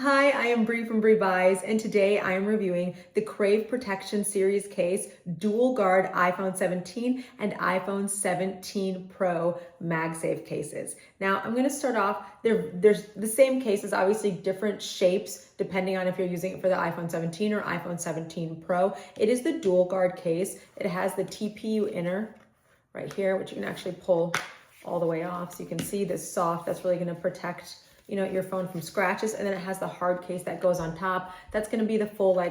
Hi, I am Bree from BreeBuys, and today I am reviewing the Crave Protection Series case, dual guard iPhone 17 and iPhone 17 Pro MagSafe cases. Now, I'm going to start off, there's the same cases, obviously different shapes depending on if you're using it for the iPhone 17 or iPhone 17 Pro. It is the dual guard case. It has the TPU inner right here, which you can actually pull all the way off. So you can see this soft, that's really going to protect your phone from scratches. And then it has the hard case that goes on top. That's going to be the full,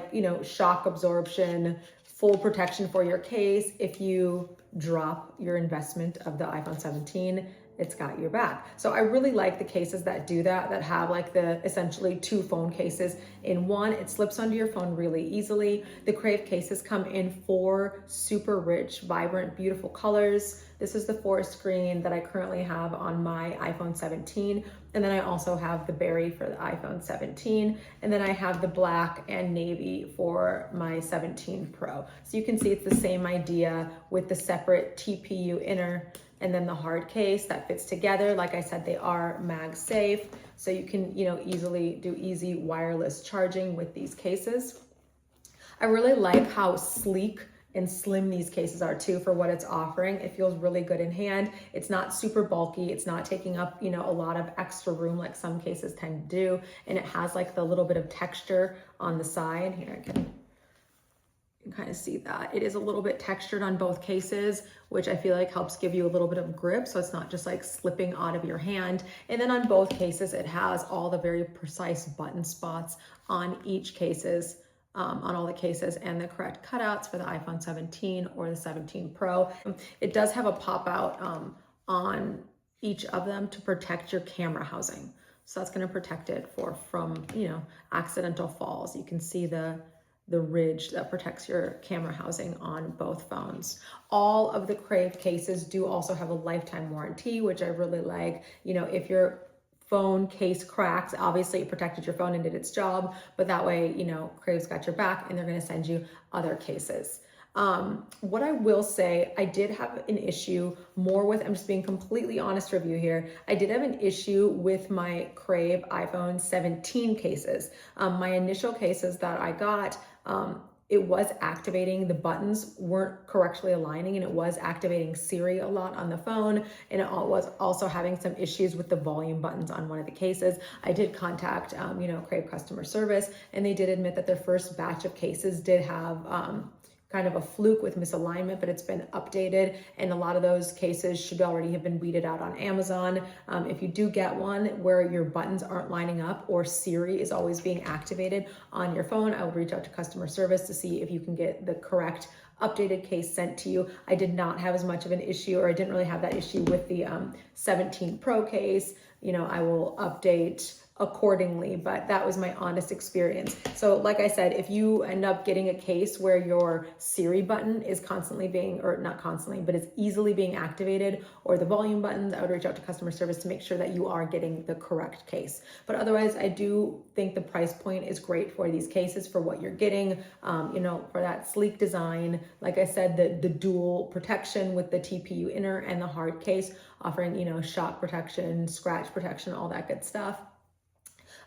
shock absorption, full protection for your case. If you drop your investment of the iPhone 17, it's got your back. So I really like the cases that do that have like the essentially two phone cases in one. It slips onto your phone really easily. The Crave cases come in 4 super rich, vibrant, beautiful colors. This is the forest green that I currently have on my iPhone 17. And then I also have the berry for the iPhone 17. And then I have the black and navy for my 17 Pro. So you can see it's the same idea with the separate TPU inner and then the hard case that fits together. Like I said, they are MagSafe. So you can, easily do easy wireless charging with these cases. I really like how sleek and slim these cases are too for what it's offering. It feels really good in hand. It's not super bulky. It's not taking up, a lot of extra room like some cases tend to do. And it has like the little bit of texture on the side. Here, I can kind of see that. It is a little bit textured on both cases, which I feel like helps give you a little bit of grip. So it's not just like slipping out of your hand. And then on both cases, it has all the very precise button spots on each cases. On all the cases and the correct cutouts for the iPhone 17 or the 17 Pro. It does have a pop out on each of them to protect your camera housing. So that's going to protect it from accidental falls. You can see the ridge that protects your camera housing on both phones. All of the Crave cases do also have a lifetime warranty, which I really like. If your phone case cracks, obviously it protected your phone and did its job, but that way, Crave's got your back and they're going to send you other cases. What I will say, I did have an issue more with, I'm just being completely honest with you here. I did have an issue with my Crave iPhone 17 cases. My initial cases that I got, it was activating, the buttons weren't correctly aligning, and it was activating Siri a lot on the phone, and it was also having some issues with the volume buttons on one of the cases. I did contact, Crave customer service, and they did admit that their first batch of cases did have kind of a fluke with misalignment, but it's been updated, and a lot of those cases should already have been weeded out on Amazon. If you do get one where your buttons aren't lining up or Siri is always being activated on your phone, I will reach out to customer service to see if you can get the correct updated case sent to you. I did not have as much of an issue, or I didn't really have that issue with the 17 Pro case. I will update accordingly, but that was my honest experience. So like I said, if you end up getting a case where your Siri button is constantly being, or not constantly, but it's easily being activated, or the volume buttons, I would reach out to customer service to make sure that you are getting the correct case. But otherwise, I do think the price point is great for these cases for what you're getting, for that sleek design. Like I said, the dual protection with the TPU inner and the hard case offering, shock protection, scratch protection, all that good stuff.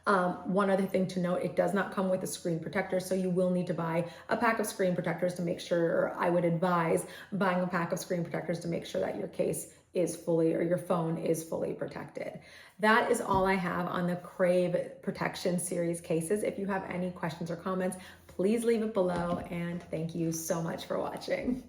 One other thing to note, it does not come with a screen protector, so you will need to buy a pack of screen protectors to make sure, or I would advise buying a pack of screen protectors to make sure that your case is fully, or your phone is fully protected. That is all I have on the Crave Protection Series cases. If you have any questions or comments, please leave it below, and thank you so much for watching.